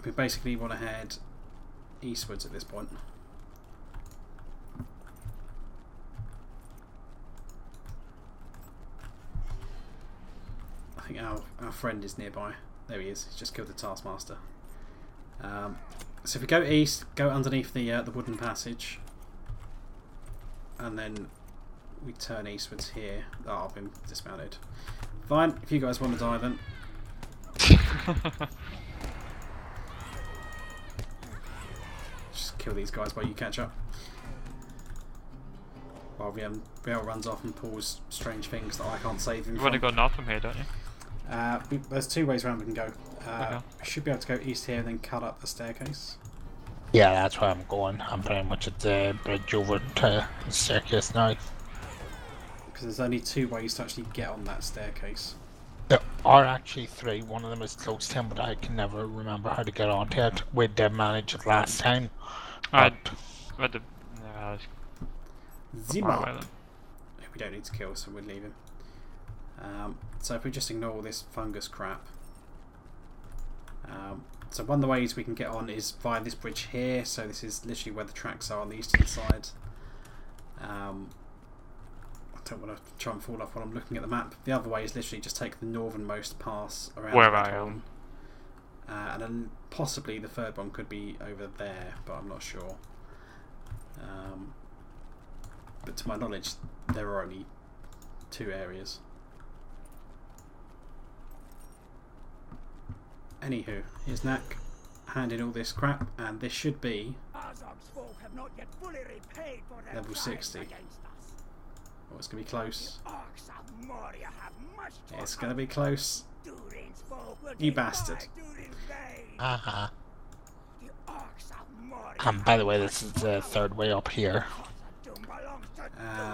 We basically want to head eastwards at this point. I think our friend is nearby. There he is. He's just killed the Taskmaster. So if we go east, go underneath the wooden passage, and then we turn eastwards here. Oh, I've been dismounted. Fine, if you guys want to die then. Just kill these guys while you catch up. While Riel runs off and pulls strange things that I can't save him from. You've only got north from here, don't you? There's two ways around we can go. Okay. We should be able to go east here and then cut up the staircase. Yeah, that's where I'm going. I'm pretty much at the bridge over to the staircase now. Because there's only two ways to actually get on that staircase. There are actually three. One of them is close to him, but I can never remember how to get onto it. We did manage it last time. Zima! We don't need to kill, so we'll leave him. So if we just ignore all this fungus crap. So one of the ways we can get on is via this bridge here. So this is literally where the tracks are on the eastern side. I don't want to try and fall off while I'm looking at the map. The other way is literally just take the northernmost pass around where I am. And then possibly the third one could be over there, but I'm not sure. But to my knowledge, there are only two areas. Anywho, here's Knack handing all this crap, and this should be level 60. Oh, it's going to be close. It's going to be close. You bastard. Uh-huh. And by the way, this is the third way up here.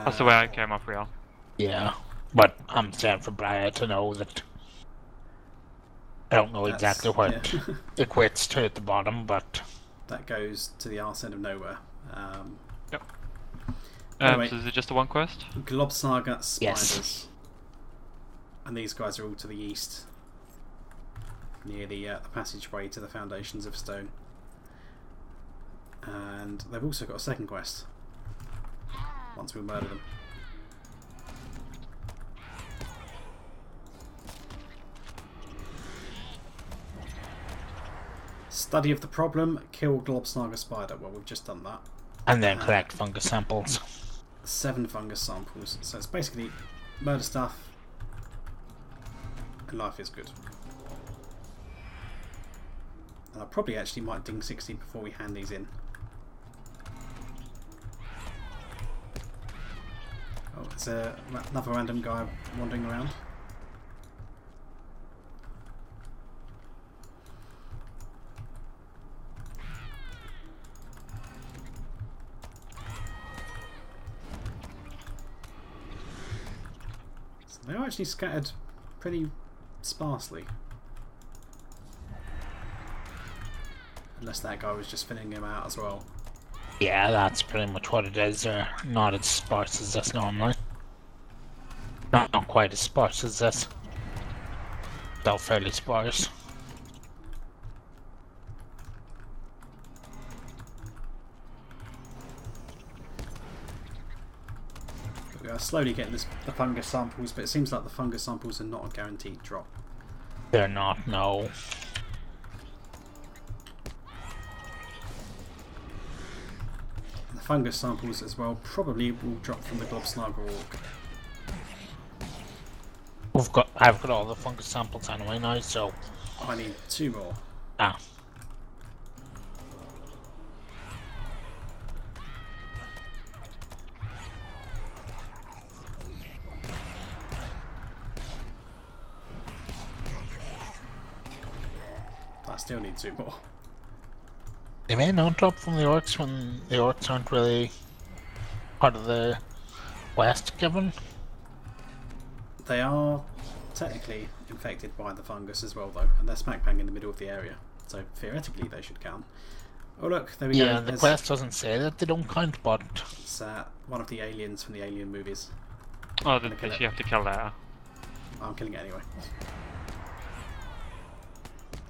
That's the way I came up, Real. Yeah, but I'm saying for Brian to know that I don't know exactly what it equates to at the bottom, but that goes to the arse end of nowhere. Yep. Anyway, so is it just the one quest? Globsnaga Spiders. Yes. And these guys are all to the east, near the passageway to the Foundations of Stone. And they've also got a second quest. Once we murder them. Study of the problem, kill Globsnaga Spider. Well, we've just done that. And then collect fungus samples. 7 fungus samples. So it's basically murder stuff, and life is good. And I probably actually might ding 60 before we hand these in. Oh, there's another random guy wandering around. So they are actually scattered pretty sparsely. Unless that guy was just filling him out as well. Yeah, that's pretty much what it is. They're not as sparse as this normally. Not quite as sparse as this. Though fairly sparse. We are slowly getting the fungus samples, but it seems like the fungus samples are not a guaranteed drop. They're not, no. Fungus samples as well probably will drop from the Globsnaga Orc. I've got all the fungus samples anyway now, so I need 2 more. Ah. I still need 2 more. They may not drop from the orcs when the orcs aren't really part of the quest given. They are technically infected by the fungus as well though, and they're smack bang in the middle of the area, so theoretically they should count. Oh look, there we go. Yeah, the quest doesn't say that they don't count, but it's one of the aliens from the Alien movies. Oh, the fish you have to kill there. I'm killing it anyway.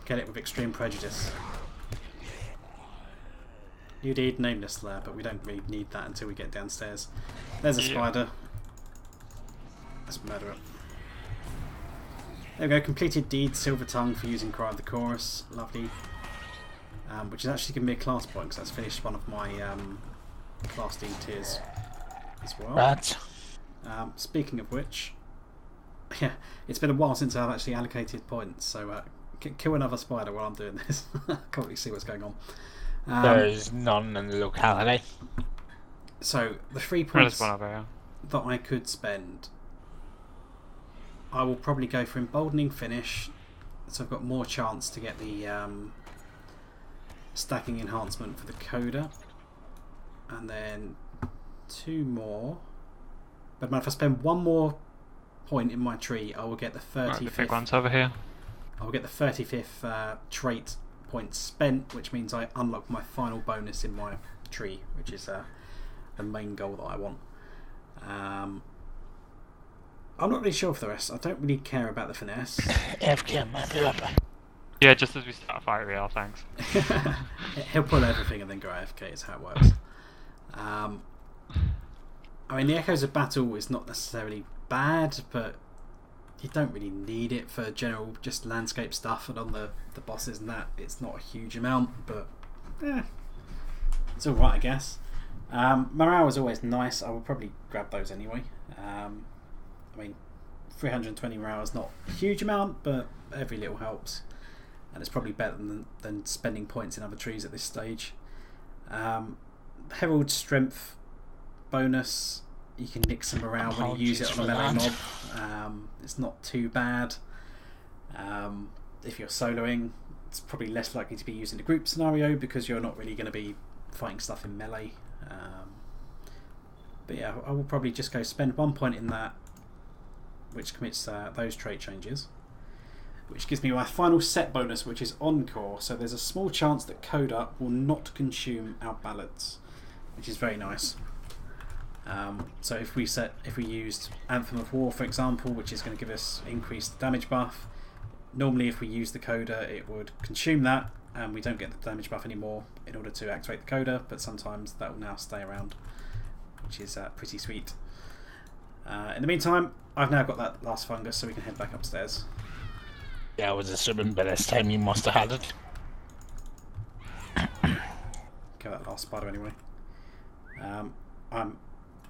Kill it with extreme prejudice. You did nameless there, but we don't really need that until we get downstairs. There's a spider. Let's murder it. There we go, completed deed, Silver Tongue for using Cry of the Chorus. Lovely. Which is actually giving me a class point because that's finished one of my class D tiers as well. Right. Speaking of which, yeah, it's been a while since I've actually allocated points, so kill another spider while I'm doing this. I can't really see what's going on. There's none in the locality. So the 3 points One over here. that I could spend, I will probably go for Emboldening Finish, so I've got more chance to get the stacking enhancement for the coda, and then 2 more. But if I spend 1 more point in my tree, I will get the 35th. Right, the big one's over here. I will get the 35th trait point spent, which means I unlock my final bonus in my tree, which is the main goal that I want. I'm not really sure for the rest. I don't really care about the finesse. FK might be up. Yeah, just as we start a fight, real, thanks. He'll pull everything and then go AFK is how it works. I mean, the Echoes of Battle is not necessarily bad, but you don't really need it for general just landscape stuff, and on the bosses and that, it's not a huge amount, but it's alright, I guess. Morale is always nice. I will probably grab those anyway. I mean, 320 morale is not a huge amount, but every little helps, and it's probably better than spending points in other trees at this stage. Herald Strength bonus, you can nick some morale when you use it on a melee mob. It's not too bad. If you're soloing, it's probably less likely to be used in a group scenario because you're not really going to be fighting stuff in melee. But yeah, I will probably just go spend 1 point in that, which commits those trait changes, which gives me my final set bonus, which is Encore. So there's a small chance that Coda will not consume our ballots, which is very nice. So if we used Anthem of War, for example, which is going to give us increased damage buff, normally if we use the Coda it would consume that and we don't get the damage buff anymore in order to activate the Coda, but sometimes that will now stay around, which is pretty sweet. In the meantime, I've now got that last fungus, so we can head back upstairs. Yeah, I was assuming by this time you must have had it. Kill that last spider anyway. I'm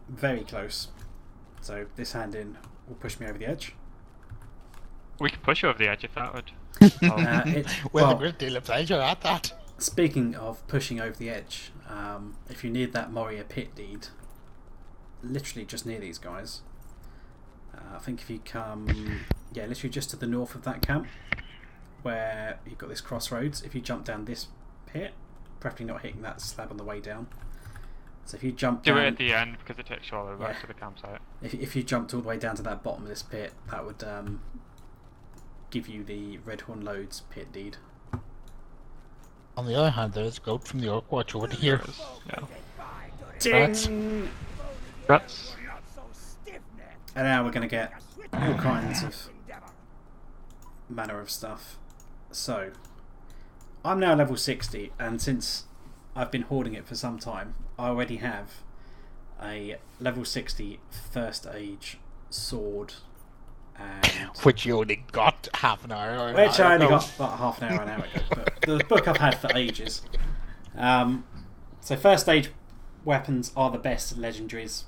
very close, so this hand in will push me over the edge. We could push you over the edge if that would. With a great deal of pleasure at that. Speaking of pushing over the edge, if you need that Moria pit deed, literally just near these guys. I think if you come, literally just to the north of that camp, where you've got this crossroads, if you jump down this pit, preferably not hitting that slab on the way down. So if you jump down... Do it at the end because it takes you all the way to the campsite. If you jumped all the way down to that bottom of this pit, that would give you the Redhorn Loads pit deed. On the other hand, there's a goat from the Orc Watch over here. Yeah. Guts. And now we're going to get all kinds of manner of stuff. So, I'm now level 60, and since I've been hoarding it for some time, I already have a level 60 First Age sword. And which you only got half an hour. Which I only got about half an hour ago, but the book I've had for ages. So First Age weapons are the best legendaries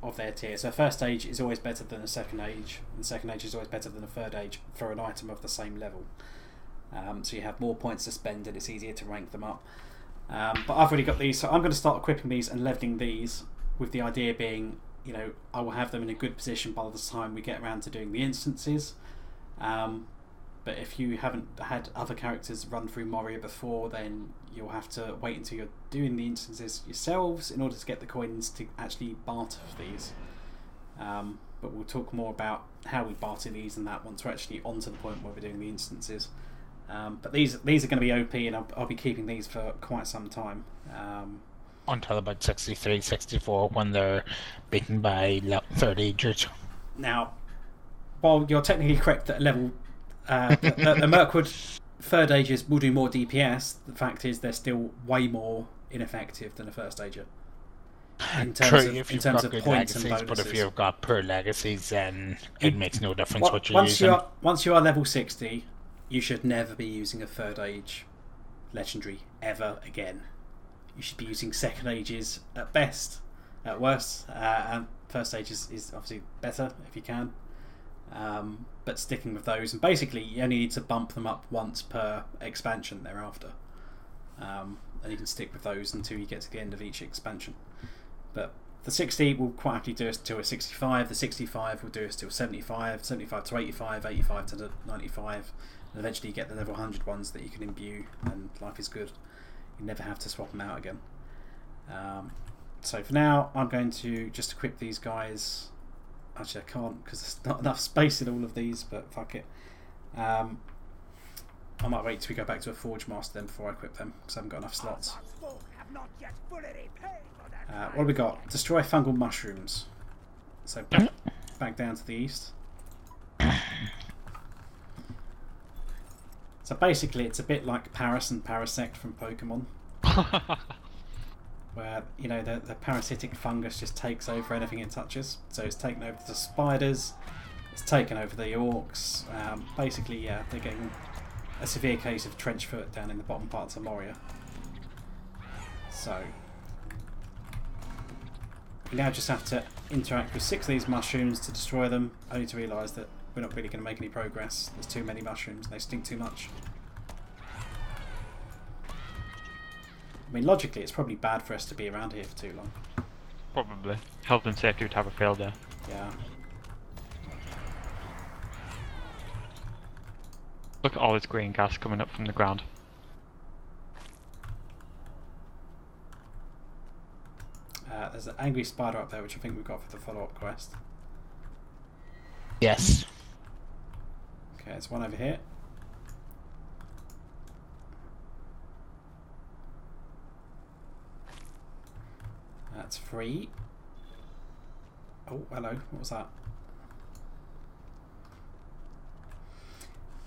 of their tier. So First Age is always better than a Second Age, and Second Age is always better than a Third Age for an item of the same level. So you have more points to spend and it's easier to rank them up. But I've already got these, so I'm going to start equipping these and leveling these, with the idea being, you know, I will have them in a good position by the time we get around to doing the instances. But if you haven't had other characters run through Moria before, then you'll have to wait until you're doing the instances yourselves in order to get the coins to actually barter for these. But we'll talk more about how we barter these and that once we're actually on to the point where we're doing the instances. But these are going to be OP, and I'll be keeping these for quite some time. Until about 63, 64, when they're beaten by Third Agers. Now, while you're technically correct at level, the Mirkwood Third Ages will do more DPS. The fact is they're still way more ineffective than a first stager. True, if you've got good points and legacies, bonuses. but if you've got poor legacies, then it makes no difference what you're once using. Once you are level 60, you should never be using a third age legendary ever again. You should be using second ages at best, at worst, and first age is obviously better if you can. But sticking with those, and basically you only need to bump them up once per expansion thereafter, and you can stick with those until you get to the end of each expansion. But the 60 will quite happily do us to a 65, the 65 will do us to a 75, 75 to 85, 85 to 95, and eventually you get the level 100 ones that you can imbue, and life is good. You never have to swap them out again. So for now, I'm going to just equip these guys. Actually, I can't because there's not enough space in all of these, but fuck it. I might wait till we go back to a Forge Master then before I equip them, because I haven't got enough slots. What have we got? Destroy fungal mushrooms. So back down to the east. So basically it's a bit like Paras and Parasect from Pokemon. Where, you know, the parasitic fungus just takes over anything it touches. So it's taken over the spiders, it's taken over the orcs. Basically, yeah, they're getting a severe case of trench foot down in the bottom parts of Moria. So we now just have to interact with 6 of these mushrooms to destroy them, only to realise that we're not really going to make any progress. There's too many mushrooms and they stink too much. I mean, logically, it's probably bad for us to be around here for too long. Probably. Health and safety would have a field there. Yeah. Look at all this green gas coming up from the ground. There's an angry spider up there, which I think we've got for the follow-up quest. Yes. Okay, there's one over here. That's free. Oh, hello. What was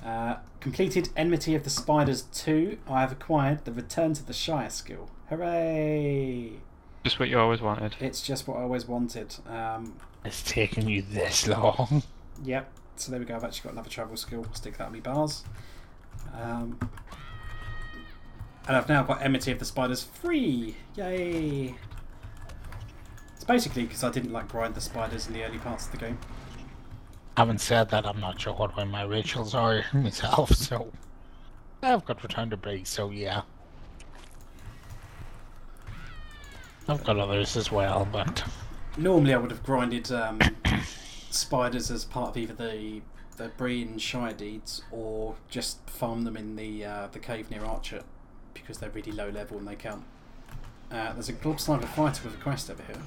that? Completed Enmity of the Spiders 2. I have acquired the Return to the Shire skill. Hooray! Just what you always wanted. It's just what I always wanted. It's taken you this long. Yep. So there we go. I've actually got another travel skill. Stick that on my bars. And I've now got Enmity of the Spiders free. Yay! It's basically because I didn't like grind the spiders in the early parts of the game. Having said that, I'm not sure what way my rituals are myself, so I've got Return to Base, so yeah. I've got others as well, but normally I would have grinded spiders as part of either the Breen Shire deeds, or just farm them in the cave near Archer, because they're really low level and they count. There's a Globsnaga fighter with a quest over here.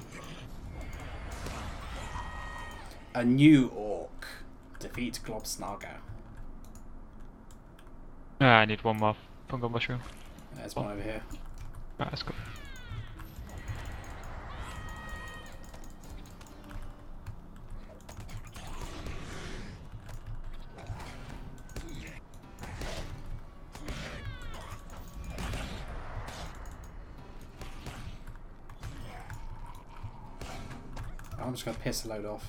A new orc. Defeat Globsnaga. I need one more fungal mushroom. There's one over here. Right, let's go. I'm just going to piss a load off.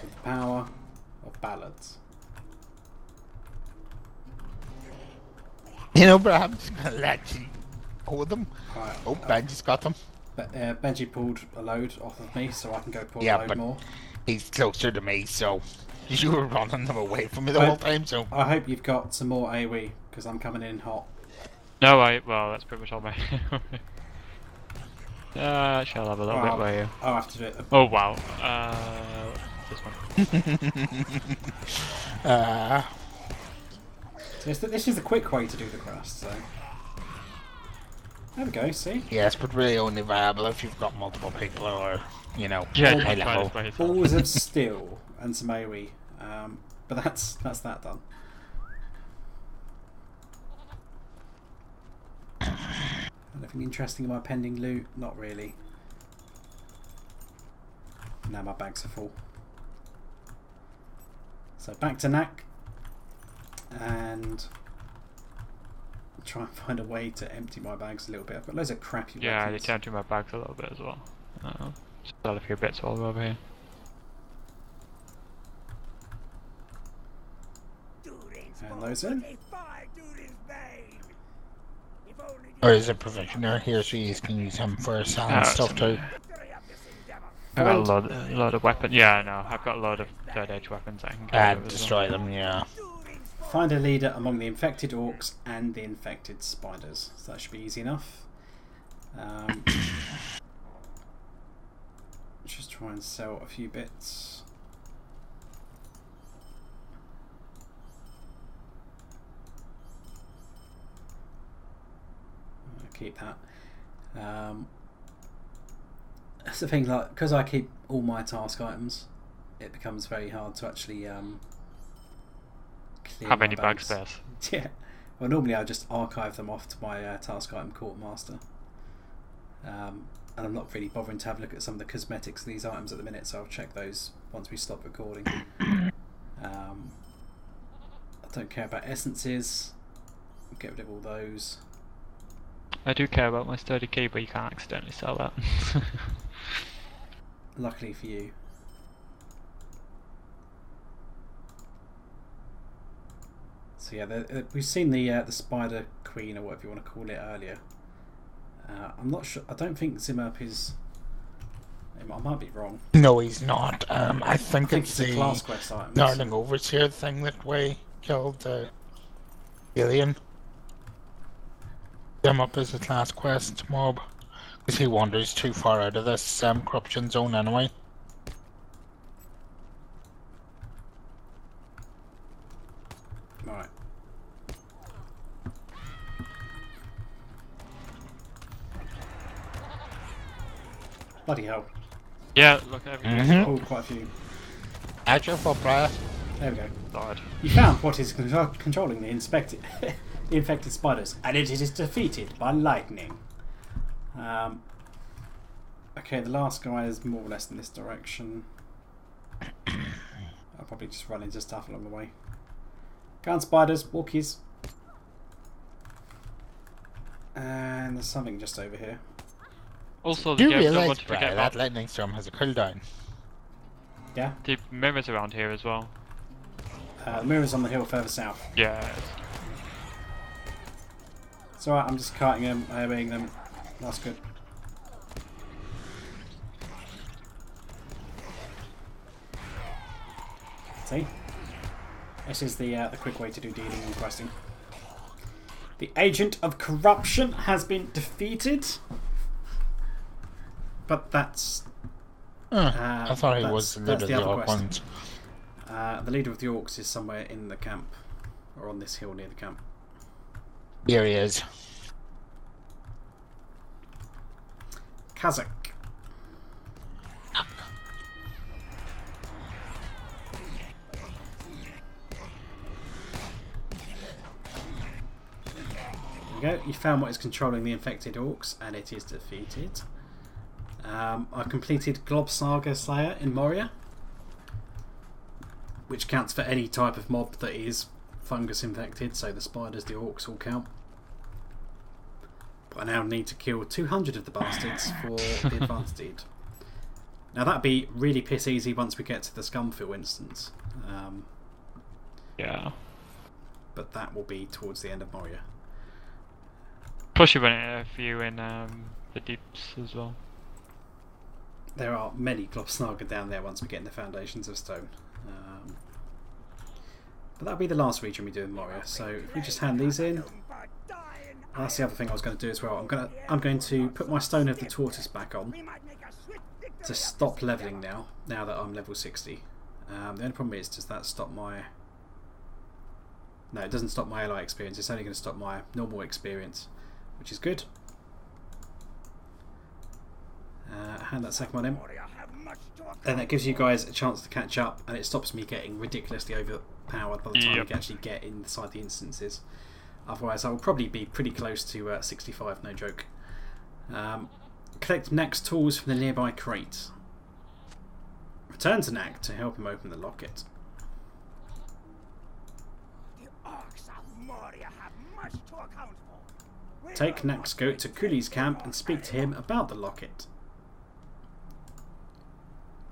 With the power of ballads. you know, but I'm just gonna let you hold them. Right, Oh, Benji's got them. But Benji pulled a load off of me, so I can go pull a Yeah, load but more. he's closer to me, so you were running them away from me the whole time. So I hope you've got some more AoE, because I'm coming in hot. No, well, that's pretty much all my. Shall have a little bit where you. I'll have to do it. Oh wow. This one. This is the quick way to do the quest, so. There we go, see? yes, but really only viable if you've got multiple people or, you know, Yeah, high just level. by yourself. Balls of steel and some AoE. But that's that done. Anything interesting in my pending loot? Not really. Now my bags are full. So back to Knack and try and find a way to empty my bags a little bit. I've got loads of crappy Yeah, I weapons. need to empty my bags a little bit as well. Sell a few bits while we're over here. And those in. Or is a provisioner here, so you can use him for selling stuff too? I've got a load of weapons. Yeah, no, I've got a load of third age weapons I can get. And destroy them, yeah. Find a leader among the infected orcs and the infected spiders. So that should be easy enough. Just try and sell a few bits. Keep that. That's the thing, like, because I keep all my task items, it becomes very hard to actually clear have my any bag space. Yeah. Well, normally I just archive them off to my task item quartermaster. And I'm not really bothering to have a look at some of the cosmetics of these items at the minute, so I'll check those once we stop recording. I don't care about essences. I'll get rid of all those. I do care about my sturdy key, but you can't accidentally sell that. Luckily for you. So yeah, we've seen the Spider Queen, or whatever you want to call it, earlier. I'm not sure. I don't think Zimmerp is. I might be wrong. No, he's not. I think it's a the class quest item. Darling Overseer thing that we killed the alien. Him up as a class quest mob, because he wanders too far out of this corruption zone anyway. Right. Bloody hell. Yeah, look at everything. Oh, quite a few. Actual for prayer. There we go. Lord. You found what is controlling the the infected spiders, and it is defeated by lightning. Okay, the last guy is more or less in this direction. I'll probably just run into stuff along the way. Gun spiders, walkies. And there's something just over here. Also, Do you don't realise, want to forget Brian, that about lightning storm has a cooldown? Yeah? the mirrors around here as well. The mirror's on the hill further south. Yeah. It's alright, I'm just kiting them, airbeing them. That's good. See? This is the quick way to do dealing and questing. The agent of corruption has been defeated. But that's... I thought he was the leader of the other Orc quest. ones. The leader of the Orcs is somewhere in the camp. Or on this hill near the camp. Here he is. Kazakh. There we go. You found what is controlling the infected orcs, and it is defeated. I completed Globsnaga Slayer in Moria, which counts for any type of mob that is fungus infected, so the spiders, the orcs all count. But I now need to kill 200 of the bastards for the advanced deed. Now that'd be really piss easy once we get to the Scumfill instance. Yeah. But that will be towards the end of Moria. Plus, you run a few in the deeps as well. There are many Globsnaga down there once we get in the Foundations of Stone. But that'll be the last region we do in Moria. So if we just hand these in, that's the other thing I was going to do as well. I'm going to put my Stone of the Tortoise back on to stop leveling now that I'm level 60. The only problem is, does that stop my... No, it doesn't stop my ally experience. It's only going to stop my normal experience, which is good. Hand that second one in. And that gives you guys a chance to catch up, and it stops me getting ridiculously overpowered by the time we actually get inside the instances. Otherwise I will probably be pretty close to 65, no joke. Collect Knack's tools from the nearby crate. Return to Knack to help him open the locket. The orcs of Moria have much to account for. Take next goat to Kuli's camp and speak to him about the locket.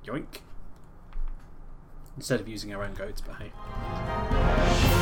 Yoink. Instead of using our own goats, but hey.